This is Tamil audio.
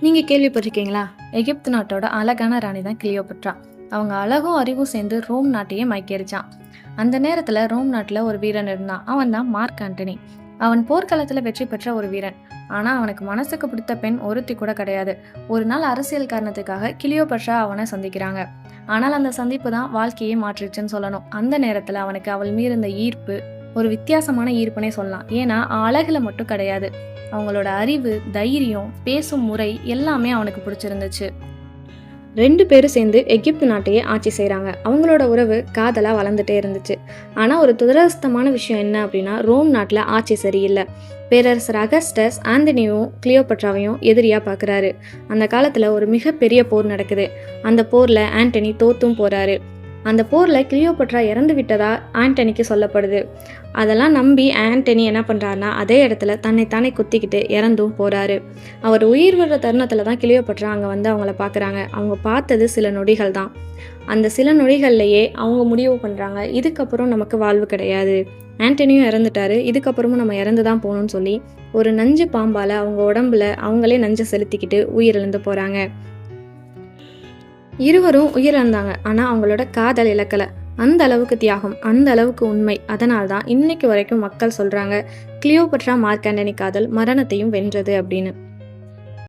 நீங்க கேள்விப்பட்டிருக்கீங்களா? எகிப்து நாட்டோட அழகான ராணி தான் கிளியோபட்ரா. அவங்க அழகும் அறிவும் சேர்ந்து ரோம் நாட்டையே மயக்கிருச்சான். அந்த நேரத்துல ரோம் நாட்டுல ஒரு வீரன் இருந்தான். அவன் தான் மார்க் ஆண்டனி. அவன் போர்க்களத்துல வெற்றி பெற்ற ஒரு வீரன். ஆனா அவனுக்கு மனசுக்கு பிடித்த பெண் ஒருத்தி கூட கிடையாது. ஒரு நாள் அரசியல் காரணத்துக்காக கிளியோபட்ரா அவனை சந்திக்கிறாங்க. ஆனால் அந்த சந்திப்பு தான் வாழ்க்கையே மாற்றிச்சுன்னு சொல்லணும். அந்த நேரத்துல அவனுக்கு அவள் மீது இருந்த ஈர்ப்பு ஒரு வித்தியாசமான ஈர்ப்புனே சொல்லலாம். ஏன்னா அழகுல மட்டும் கிடையாது, அவங்களோட அறிவு, தைரியம், பேசும் முறை எல்லாமே அவனுக்கு பிடிச்சிருந்துச்சு. 2 பேரும் சேர்ந்து எகிப்து நாட்டையே ஆட்சி செய்கிறாங்க. அவங்களோட உறவு காதலாக வளர்ந்துட்டே இருந்துச்சு. ஆனால் ஒரு துரதிர்ஷ்டமான விஷயம் என்ன அப்படின்னா, ரோம் நாட்டில் ஆட்சி சரியில்லை. பேரரசர் அகஸ்டஸ் ஆந்தனியும் கிளியோபட்ராவையும் எதிரியாக பார்க்குறாரு. அந்த காலத்தில் ஒரு மிகப்பெரிய போர் நடக்குது. அந்த போரில் ஆண்டனி தோத்தும் போகிறாரு. அந்த போரில் கிளியோபட்ரா இறந்து விட்டதா ஆண்டனிக்கு சொல்லப்படுது. அதெல்லாம் நம்பி ஆண்டனி என்ன பண்ணுறாருனா, அதே இடத்துல தன்னைத்தானே குத்திக்கிட்டு இறந்தும் போகிறாரு. அவர் உயிர் வர்ற தருணத்தில் தான் கிளியோபட்ரா அங்கே வந்து அவங்கள பார்க்குறாங்க. அவங்க பார்த்தது சில நொடிகள் தான். அந்த சில நொடிகள்லையே அவங்க முடிவு பண்ணுறாங்க, இதுக்கப்புறம் நமக்கு வாழ்வு கிடையாது, ஆண்டனியும் இறந்துட்டாரு, இதுக்கப்புறமும் நம்ம இறந்து தான் போகணும்னு சொல்லி ஒரு நஞ்சு பாம்பால் அவங்க உடம்புல அவங்களே நஞ்சை செலுத்திக்கிட்டு உயிரிழந்து போகிறாங்க. இருவரும் உயிரிழந்தாங்க. ஆனால் அவங்களோட காதல் இழக்கலை. அந்த அளவுக்கு தியாகம், அந்த அளவுக்கு உண்மை. அதனால தான் இன்னைக்கு வரைக்கும் மக்கள் சொல்கிறாங்க, கிளியோபட்ரா மார்க் ஆண்டனி காதல் மரணத்தையும் வென்றது அப்படின்னு.